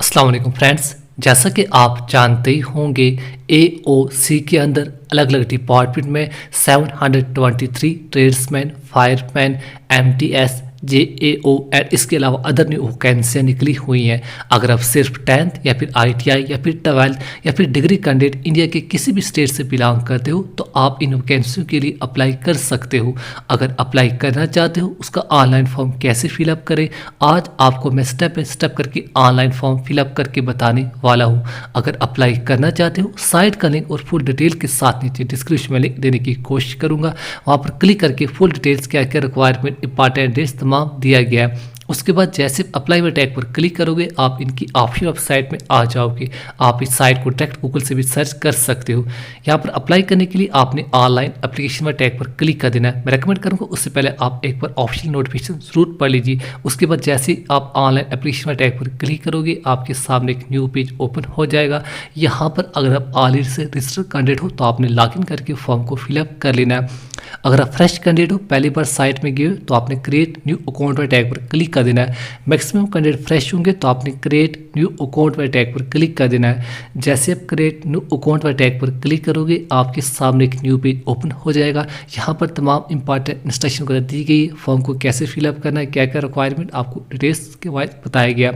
अस्सलाम वालेकुम फ्रेंड्स। जैसा कि आप जानते ही होंगे एओसी के अंदर अलग अलग डिपार्टमेंट में 723 ट्रेड्समैन, फायरमैन, एमटीएस, जेएओ एंड इसके अलावा अदर न्यू वैकेंसियाँ निकली हुई हैं। अगर आप सिर्फ 10th या फिर आईटीआई या फिर 12th या फिर डिग्री कैंडिडेट इंडिया के किसी भी स्टेट से बिलोंग करते हो तो आप इन वैकेंसियों के लिए अप्लाई कर सकते हो। अगर अप्लाई करना चाहते हो उसका ऑनलाइन फॉर्म कैसे फिलअप करें, आज आपको मैं स्टेप बाय स्टेप करके ऑनलाइन फॉर्म फिलअप करके बताने वाला हूँ। अगर अप्लाई करना चाहते हो साइट का लिंक और फुल डिटेल के साथ नीचे डिस्क्रिप्शन में लिंक देने की कोशिश करूँगा। वहाँ पर क्लिक करके फुल डिटेल्स क्या क्या रिक्वायरमेंट, इंपॉर्टेंट डेट्स तमाम दिया गया है। उसके बाद जैसे अप्लाई में टैग पर क्लिक करोगे आप इनकी ऑफिशियल वेबसाइट में आ जाओगे। आप इस साइट को डायरेक्ट गूगल से भी सर्च कर सकते हो। यहाँ पर अप्लाई करने के लिए आपने ऑनलाइन एप्लीकेशन में टैग पर क्लिक कर देना है। मैं रेकमेंड करूँगा उससे पहले आप एक बार ऑफिशियल नोटिफिकेशन जरूर पढ़ लीजिए। उसके बाद जैसे ही आप ऑनलाइन एप्लीकेशन में टैग पर क्लिक करोगे आपके सामने एक न्यू पेज ओपन हो जाएगा। यहाँ पर अगर आप ऑलरेडी से रजिस्टर कैंडिडेट हो तो आपने लॉगिन करके फॉर्म को फिलअप कर लेना है। अगर आप फ्रेश कैंडिडेट हो, पहली बार साइट में गए हो तो आपने क्रिएट न्यू अकाउंट वाले टैग पर क्लिक कर देना है। मैक्सिमम कैंडिडेट फ्रेश होंगे तो आपने क्रिएट न्यू अकाउंट वाले टैग पर क्लिक कर देना है। जैसे आप क्रिएट न्यू अकाउंट वाले टैग पर क्लिक करोगे आपके सामने एक न्यू पेज ओपन हो जाएगा। यहाँ पर तमाम इंपॉर्टेंट इंस्ट्रक्शन वगैरह दी गई है। फॉर्म को कैसे फिलअप करना है, क्या क्या रिक्वायरमेंट आपको डिटेल्स के वाइज बताया गया।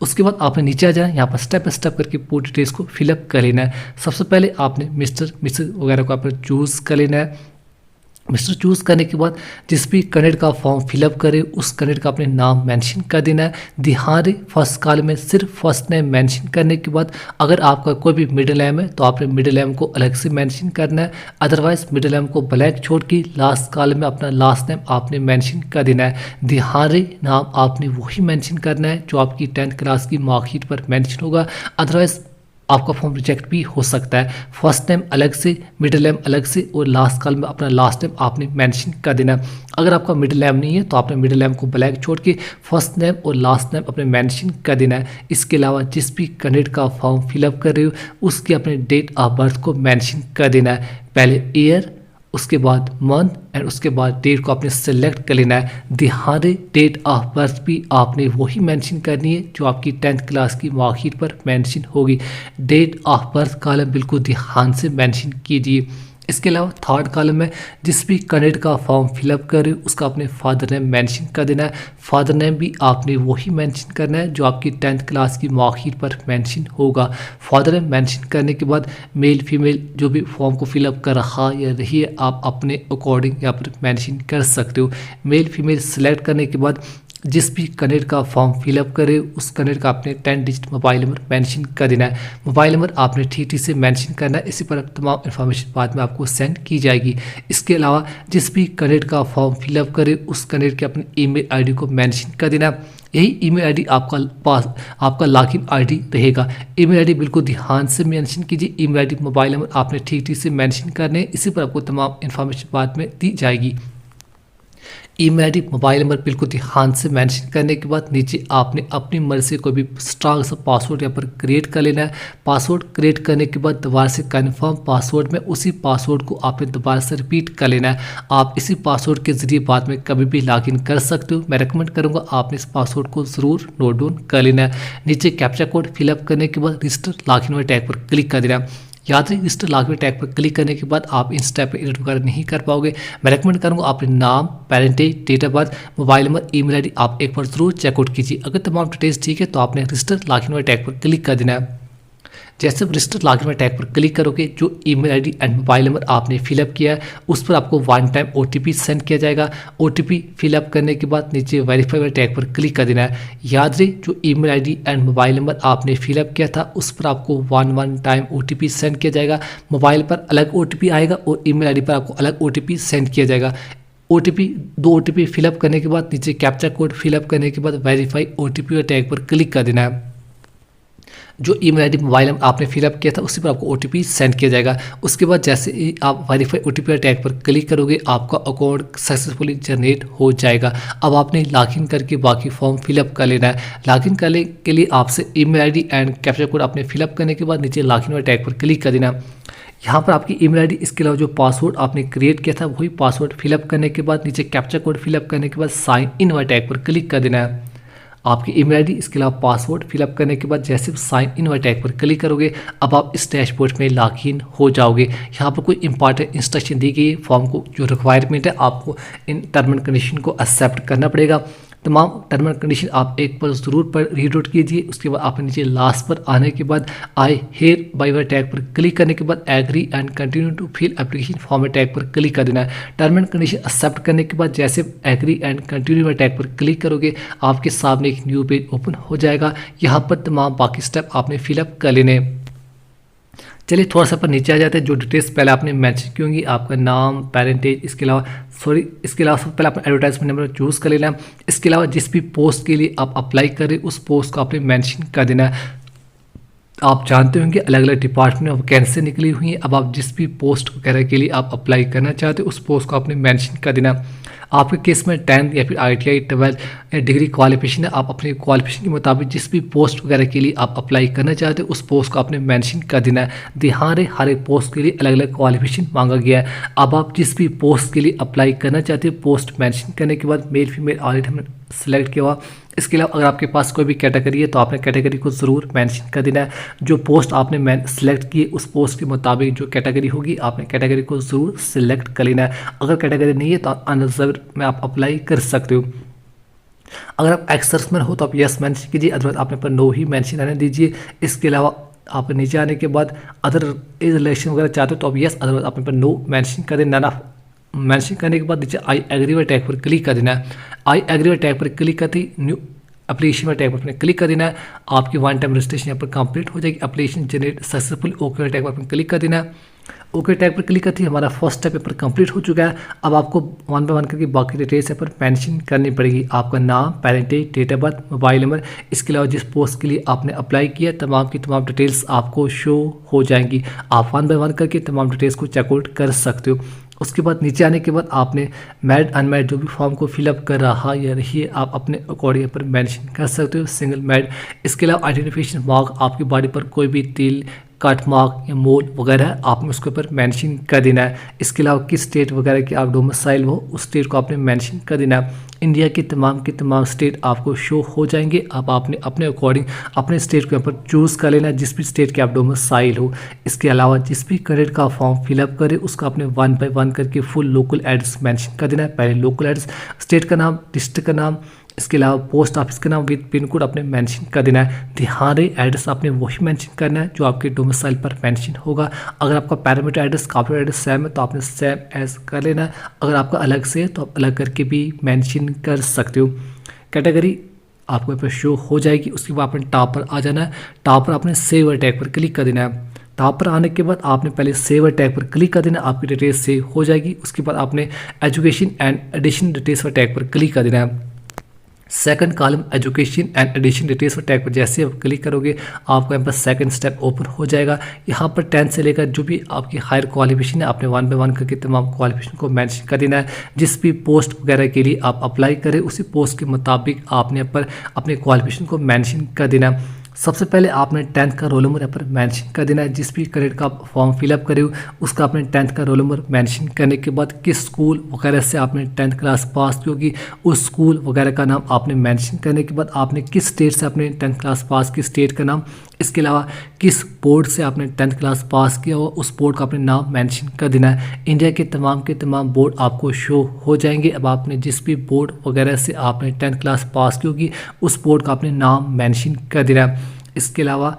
उसके बाद आपने नीचे आ जाना, यहाँ पर स्टेप बाय स्टेप करके पूरी डिटेल्स को फिलअप कर लेना है। सबसे पहले आपने मिस्टर मिसेज वगैरह को आपने चूज़ कर लेना है। मिस्टर चूज़ करने के बाद जिस भी कैंडिडेट का फॉर्म फिलअप करे उस कैंडिडेट का अपने नाम मेंशन कर देना है। ध्यान रहे फर्स्ट कॉलम में सिर्फ फर्स्ट नेम मेंशन करने के बाद अगर आपका कोई भी मिडिल नेम है तो आपने मिडिल नेम को अलग से मेंशन करना है। अदरवाइज मिडिल नेम को ब्लैंक छोड़ के लास्ट कॉलम में अपना लास्ट नेम आपने मेंशन कर देना है। ध्यान रहे नाम आपने वही मेंशन करना है जो आपकी 10th क्लास की मार्कशीट पर मेंशन होगा। अदरवाइज आपका फॉर्म रिजेक्ट भी हो सकता है। फर्स्ट नेम अलग से, मिडिल नेम अलग से और लास्ट कॉलम में अपना लास्ट नेम आपने मेंशन कर देना। अगर आपका मिडिल नेम नहीं है तो आपने मिडिल नेम को ब्लैंक छोड़ के फर्स्ट नेम और लास्ट नेम अपने मेंशन कर देना है। इसके अलावा जिस भी कैंडिडेट का फॉर्म फिलअप कर रहे हो उसकी अपने डेट ऑफ बर्थ को मेंशन कर देना है। पहले ईयर, उसके बाद मंथ एंड उसके बाद डेट को आपने सेलेक्ट कर लेना है। ध्यान दे डेट ऑफ बर्थ भी आपने वही मेंशन करनी है जो आपकी 10th क्लास की मार्कशीट पर मेंशन होगी। डेट ऑफ बर्थ कॉलम बिल्कुल ध्यान से मेंशन कीजिए। इसके अलावा थर्ड कॉलम में जिस भी कैंडिडेट का फॉर्म फिलअप करे उसका अपने फादर नेम मेंशन कर देना है। फादर नेम भी आपने वही मेंशन करना है जो आपकी 10th क्लास की मार्कशीट पर मेंशन होगा। फादर नेम मेंशन करने के बाद मेल फीमेल जो भी फॉर्म को फिलअप कर रहा या रही है आप अपने अकॉर्डिंग यहाँ पर मेंशन कर सकते हो। मेल फीमेल सेलेक्ट करने के बाद जिस भी कैंडिडेट का फॉर्म फिलअप करे उस कैंडिडेट का आपने 10 डिजिट मोबाइल नंबर मेंशन कर देना है। मोबाइल नंबर आपने ठीक से मेंशन करना है। इसी पर तमाम इन्फॉर्मेशन बाद में आपको सेंड की जाएगी। इसके अलावा जिस भी कैंडिडेट का फॉर्म फिलअप करे उस कैंडिडेट के अपने ईमेल आईडी को मेंशन कर देना। यही ईमेल आईडी आपका लॉगिन आईडी रहेगा। ईमेल आईडी बिल्कुल ध्यान से मेंशन कीजिए। ईमेल आईडी मोबाइल नंबर आपने ठीक से मेंशन करने। इसी पर आपको तमाम इन्फॉर्मेशन बाद में दी जाएगी। ईमेल आईडी मोबाइल नंबर बिल्कुल ध्यान से मेंशन करने के बाद नीचे आपने अपनी मर्जी से कोई भी स्ट्रॉन्ग सा पासवर्ड यहाँ पर क्रिएट कर लेना है। पासवर्ड क्रिएट करने के बाद दोबारा से कंफर्म पासवर्ड में उसी पासवर्ड को आपने दोबारा से रिपीट कर लेना है। आप इसी पासवर्ड के जरिए बाद में कभी भी लॉगिन कर सकते हो। मैं रेकमेंड करूँगा आपने इस पासवर्ड को ज़रूर नोट डाउन कर लेना है। नीचे कैप्चा कोड फिलअप करने के बाद रजिस्टर लॉगिन वाले टैग पर क्लिक कर देना है। याद रहे रजिस्टर लॉगिन टैग पर क्लिक करने के बाद आप इन स्टेप पर एडिट वगैरह नहीं कर पाओगे। मैं रेकमेंड करूँगा अपने नाम, parentage, date of birth, mobile number, email ID आप एक बार जरूर चेकआउट कीजिए। अगर तमाम डिटेल्स ठीक है तो आपने रजिस्टर लॉगिन वाले टैग पर क्लिक कर देना है। जैसे आप रजिस्टर लॉगिन वाले टैग पर क्लिक करोगे जो email ID and mobile number आपने फिलअप किया है उस पर आपको वन टाइम OTP सेंड किया जाएगा। OTP फिलअप करने के बाद नीचे वेरीफाई वाले टैग पर क्लिक कर देना है। याद रहे जो email ID and mobile number आपने फिलअप किया था उस पर आपको वन टाइम OTP सेंड किया जाएगा। मोबाइल पर अलग OTP आएगा और ईमेल आईडी पर आपको अलग OTP सेंड किया जाएगा। दो OTP फिलअप करने के बाद नीचे कैप्चा कोड फिलअप करने के बाद वेरीफाई OTP वाले टैग पर क्लिक कर देना है। जो ईमेल आईडी मोबाइल नंबर आपने फिलअप किया था उसी पर आपको OTP सेंड किया जाएगा। उसके बाद जैसे ही आप वेरीफाई OTP टैग पर क्लिक करोगे आपका अकाउंट सक्सेसफुली जनरेट हो जाएगा। अब आपने लॉगिन करके बाकी फॉर्म फिलअप कर लेना है। लॉगिन करने के लिए आपसे email ID and captcha code आपने फिलअप करने के बाद नीचे लॉगिन वाले टैग पर क्लिक कर देना। यहाँ पर आपकी ईमेल आईडी इसके अलावा जो पासवर्ड आपने क्रिएट किया था वही पासवर्ड फिलअप करने के बाद नीचे कैप्चा कोड फिलअप करने के बाद साइन इन वाले टैग पर क्लिक कर देना है। आपकी ईमेल आईडी, इसके अलावा पासवर्ड फिलअप करने के बाद जैसे साइन इन वाले टैग पर क्लिक करोगे अब आप इस डैशबोर्ड में लॉगिन हो जाओगे। यहाँ पर कोई इंपॉर्टेंट इंस्ट्रक्शन दी गई है, फॉर्म को जो रिक्वायरमेंट है आपको इन टर्म एंड कंडीशन को एक्सेप्ट करना पड़ेगा। तमाम टर्म एंड कंडीशन आप एक बार ज़रूर पर रीड आउट कीजिए। उसके बाद आप नीचे लास्ट पर आने के बाद आई हेयर बाय वाले टैग पर क्लिक करने के बाद agree and continue to fill application form tag पर क्लिक कर देना है। टर्म एंड कंडीशन एक्सेप्ट करने के बाद जैसे एग्री एंड कंटिन्यू वाले टैग पर क्लिक करोगे आपके सामने एक न्यू पेज ओपन हो जाएगा। यहाँ पर तमाम बाकी स्टेप आपने फिलअप कर लेने। चलिए थोड़ा सा पर नीचे आ जाते हैं। जो डिटेल्स पहले आपने मेंशन की होंगी, आपका नाम, पेरेंटेज, इसके अलावा सबसे पहले आपने एडवर्टाइजमेंट नंबर चूज़ कर लेना है। इसके अलावा जिस भी पोस्ट के लिए आप अप्लाई करें उस पोस्ट को आपने मेंशन कर देना है। आप जानते होंगे अलग अलग डिपार्टमेंट में वैकेंसी निकली हुई है। अब आप जिस भी पोस्ट वगैरह के लिए आप अप्लाई करना चाहते हो उस पोस्ट को आपने मेंशन कर देना। आपके केस में 10th या फिर ITI 12th डिग्री क्वालिफिकेशन है, आप अपनी क्वालिफिकेशन के मुताबिक जिस भी पोस्ट वगैरह के लिए आप अप्लाई करना चाहते हो उस पोस्ट को आपने मेंशन कर देना है। ध्यान रहे हर एक पोस्ट के लिए अलग अलग क्वालिफिकेशन मांगा गया है। अब आप जिस भी पोस्ट के लिए अप्लाई करना चाहते हो पोस्ट मेंशन करने के बाद मेल फीमेल ऑलरेडी हमने सेलेक्ट किया हुआ। इसके अलावा अगर आपके पास कोई भी कैटेगरी है तो आपने कैटेगरी को ज़रूर मेंशन कर देना है। जो पोस्ट आपने सेलेक्ट की उस पोस्ट के मुताबिक जो कैटेगरी होगी आपने कैटेगरी को ज़रूर सिलेक्ट कर लेना है। अगर कैटेगरी नहीं है तो अनरिजर्व में आप अप्लाई कर सकते हो। अगर आप एक्स सर्विसमैन हो तो आप यस मेंशन कीजिए, अदरवाइज आपने पर नो ही मेंशन रहने दीजिए। इसके अलावा आप नीचे आने के बाद अदर एज रिलेशन वगैरह चाहते हो तो आप यस, अदरवाइज आपने पर नो मेंशन कर देना। ना मेंशन करने के बाद नीचे आई एग्री वाले टैग पर क्लिक कर देना है। आई एग्री वाले टैग पर क्लिक करते ही न्यू एप्लीकेशन वाले टैग पर अपने क्लिक कर देना है। आपकी वन टाइम रजिस्ट्रेशन यहाँ पर कंप्लीट हो जाएगी। एप्लीकेशन जनरेट सक्सेसफुल ओके वाले टैग पर अपने क्लिक कर देना है। ओके टैग पर क्लिक करते ही हमारा फर्स्ट स्टेप पेपर कंप्लीट हो चुका है। अब आपको वन बाय वन करके बाकी डिटेल्स यहाँ पर मेंशन करनी पड़ेगी। आपका नाम, parentage, date of birth, mobile number, इसके अलावा जिस पोस्ट के लिए आपने अप्लाई किया तमाम की तमाम डिटेल्स आपको शो हो जाएंगी। आप वन बाय वन करके तमाम डिटेल्स को चेकआउट कर सकते हो। उसके बाद नीचे आने के बाद आपने मैरिड अनमैरिड जो भी फॉर्म को फिलअप कर रहा या रही है आप अपने अकॉर्डिंग पर मेंशन कर सकते हो, सिंगल मैरिड। इसके अलावा आइडेंटिफिकेशन मार्क, आपकी बॉडी पर कोई भी तिल, कट मार्क या मोल वगैरह आपने उसके ऊपर मेंशन कर देना है। इसके अलावा किस स्टेट वगैरह के आप डोमिसाइल हो उस स्टेट को आपने मेंशन कर देना है। इंडिया के तमाम स्टेट आपको शो हो जाएंगे। अब आपने अपने अकॉर्डिंग अपने स्टेट को यहाँ पर चूज़ कर लेना है जिस भी स्टेट के आप डोमिसाइल हो। इसके अलावा जिस भी कैंडिडेट का फॉर्म फिलअप करे उसका आपने वन बाय वन करके फुल लोकल एड्रेस मेंशन कर देना है। पहले लोकल एड्रेस, स्टेट का नाम, डिस्ट्रिक्ट का नाम, इसके अलावा पोस्ट ऑफिस का नाम विद पिन कोड आपने मेंशन कर देना है। ध्यान रहे एड्रेस आपने वही मेंशन करना है जो आपके डोमिसाइल पर मेंशन होगा। अगर आपका पैरामीटर एड्रेस काफी एड्रेस सेम है तो आपने सेम एज कर लेना है। अगर आपका अलग से है तो आप अलग करके भी मेंशन कर सकते हो। कैटेगरी आपको यहाँ पर शो हो जाएगी। उसके बाद आपने टॉप पर आ जाना है। टॉप पर आपने सेव टैग पर क्लिक कर देना है। टॉप पर आने के बाद आपने पहले सेव टैग पर क्लिक कर देना, आपकी डिटेल्स सेव हो जाएगी। उसके बाद आपने एजुकेशन एंड एडिशन डिटेल्स पर टैग पर क्लिक कर देना है। Second column education and addition details पर टैग पर जैसे आप क्लिक करोगे आपको यहाँ पर सेकंड स्टेप ओपन हो जाएगा। यहाँ पर 10th से लेकर जो भी आपकी हायर क्वालिफिकेशन है आपने वन बाय वन करके तमाम क्वालिफिकेशन को मेंशन कर देना है। जिस भी पोस्ट वगैरह के लिए आप अप्लाई करें उसी पोस्ट के मुताबिक आपने यहाँ पर अपने क्वालिफिकेशन को मेंशन कर देना है। सबसे पहले आपने 10th का रोल नंबर यहाँ पर मेंशन कर देना है। जिस भी कैंडिडेट का फॉर्म फिलअप करे हो उसका आपने 10th का रोल नंबर मेंशन करने के बाद किस स्कूल वगैरह से आपने 10th क्लास पास की होगी उस स्कूल वगैरह का नाम आपने मेंशन करने के बाद आपने किस स्टेट से आपने 10th क्लास पास की स्टेट का नाम, इसके अलावा किस बोर्ड से आपने 10th क्लास पास किया हो उस बोर्ड का आपने नाम मेंशन कर देना है। इंडिया के तमाम बोर्ड आपको शो हो जाएंगे। अब आपने जिस भी बोर्ड वगैरह से आपने 10th क्लास पास की होगी उस बोर्ड का आपने नाम मेंशन कर देना है। इसके अलावा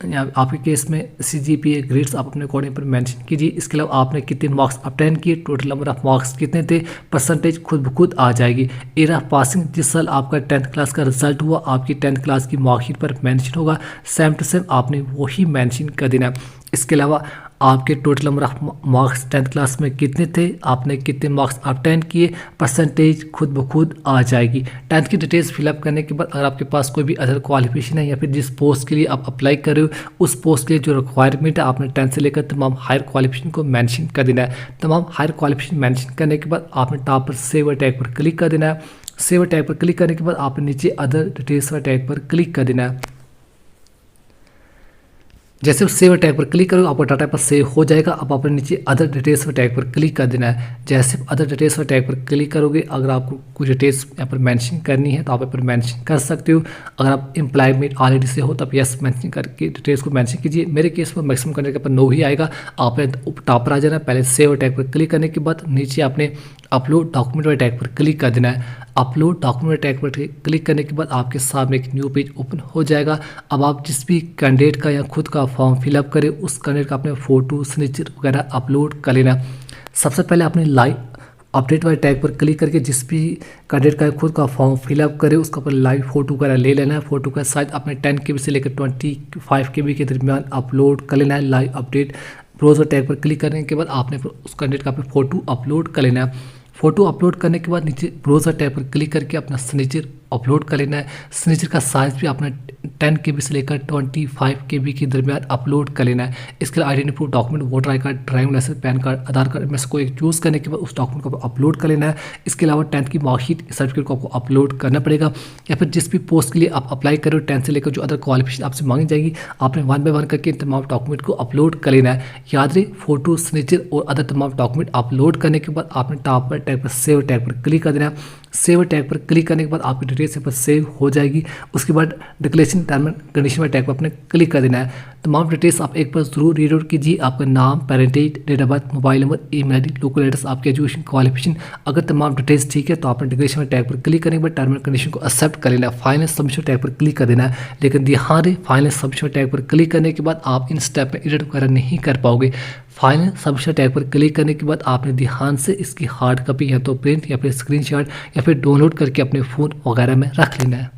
आपके केस में CGPA ग्रेड्स आप अपने अकॉर्डिंग पर मेंशन कीजिए। इसके अलावा आपने कितने मार्क्स ऑब्टेन किए, टोटल नंबर ऑफ मार्क्स कितने थे, परसेंटेज खुद ब खुद आ जाएगी। ईयर ऑफ पासिंग, जिस साल आपका 10th क्लास का रिजल्ट हुआ आपकी 10th क्लास की मार्कशीट पर मेंशन होगा, सेम टू सेम आपने वही मेंशन कर देना। इसके अलावा आपके total number of marks 10th class में कितने थे, आपने कितने मार्क्स ऑब्टेन किए, परसेंटेज खुद ब खुद आ जाएगी। 10th की डिटेल्स फिलअप करने के बाद अगर आपके पास कोई भी अदर क्वालिफिकेशन है या फिर जिस पोस्ट के लिए आप अप्लाई कर रहे हो उस पोस्ट के लिए जो रिक्वायरमेंट है आपने 10th से लेकर तमाम हायर क्वालिफिकेशन को मेंशन कर देना है। तमाम हायर क्वालिफिकेशन मेंशन करने के बाद आपने टॉप पर सेव टैग पर क्लिक कर देना है। सेव टैग पर क्लिक करने के बाद आपने नीचे अदर डिटेल्स टैग पर क्लिक कर देना है। जैसे उस सेव टैग पर क्लिक करोगे आपका डाटा पर सेव हो जाएगा। अब आपने नीचे अदर डिटेल्स पर टैग पर क्लिक कर देना है। जैसे अदर डिटेल्स पर टैग पर क्लिक करोगे, अगर आपको कुछ डिटेल्स यहाँ पर मेंशन करनी है तो आप यहाँ पर मेंशन कर सकते हो। अगर आप एम्प्लॉयमेंट ऑलरेडी से हो तब यस मेंशन करके डिटेल्स को मेंशन कीजिए। मेरे केस में मैक्सिमम करने के पर नो ही आएगा। आपने टॉप पर आ जाना, पहले सेव टैग पर क्लिक करने के बाद नीचे आपने अपलोड डॉक्यूमेंट वाले टैग पर क्लिक कर देना है। अपलोड डॉक्यूमेंट टैग पर क्लिक करने के बाद आपके सामने एक न्यू पेज ओपन हो जाएगा। अब आप जिस भी कैंडिडेट का या खुद का फॉर्म फिलअप करें उस कैंडिडेट का अपने फ़ोटो सिग्नेचर वगैरह अपलोड कर लेना। सबसे पहले आपने लाइव अपडेट वाले टैग पर क्लिक करके जिस भी कैंडिडेट का खुद का फॉर्म फिलअप करे उसका पर लाइव फोटो वगैरह ले लेना है। फोटो का साइज अपने 10 KB से लेकर 25 KB के दरमियान अपलोड कर लेना है। लाइव अपडेट ब्राउज़र टैग पर क्लिक करने के बाद आपने उस कैंडिडेट का अपने फ़ोटो अपलोड कर लेना है। फ़ोटो अपलोड करने के बाद नीचे ब्राउज़र टैब पर क्लिक करके अपना सिग्नेचर अपलोड कर लेना है। सिग्नेचर का साइज़ भी अपना 10 KB से लेकर 25 KB के दरमियान अपलोड कर लेना है। इसके लिए identity proof document voter I card, driving licence, PAN card, Aadhaar card में से कोई एक चूज़ करने के बाद उस डॉक्यूमेंट को अपलोड कर लेना है। इसके अलावा 10th की मार्कशीट सर्टिफिकेट को आपको अपलोड करना पड़ेगा। या फिर जिस भी पोस्ट के लिए आप अप्लाई करो 10th से लेकर जो अदर क्वालिफिकेशन आपसे मांगी जाएगी आपने 1 बाय 1 करके तमाम डॉक्यूमेंट को अपलोड कर लेना है। याद रहे फोटो सिग्नेचर और अदर तमाम डॉक्यूमेंट अपलोड करने के बाद आपने टॉप पर टैग पर सेव टैग पर क्लिक कर देना है। सेव टैग पर क्लिक करने के बाद आपकी डिटेल्स यहाँ पर सेव हो जाएगी। उसके बाद डिक्लेरेशन टर्म एंड कंडीशन वाले टैग पर आपने क्लिक कर देना है। तमाम डिटेल्स आप एक बार जरूर रीड आउट कीजिए। आपका नाम, parentage, date of birth, mobile number, email ID, local address, आपकी एजुकेशन क्वालिफिकेशन, अगर तमाम डिटेल्स ठीक है तो आपने डिक्लेरेशन वाले टैग पर क्लिक करने के बाद टर्म एंड कंडीशन को एक्सेप्ट कर लेना है। फाइनल सबमिशन टैग पर क्लिक कर देना है। लेकिन ध्यान रहे फाइनल सबमिशन टैग पर क्लिक करने के बाद आप इन स्टेप में एडिट वगैरह नहीं कर पाओगे। फाइनल सबमिशन टैग पर क्लिक करने के बाद आपने ध्यान से इसकी हार्ड कॉपी या तो प्रिंट या फिर स्क्रीनशॉट या फिर डाउनलोड करके अपने फ़ोन वगैरह में रख लेना है।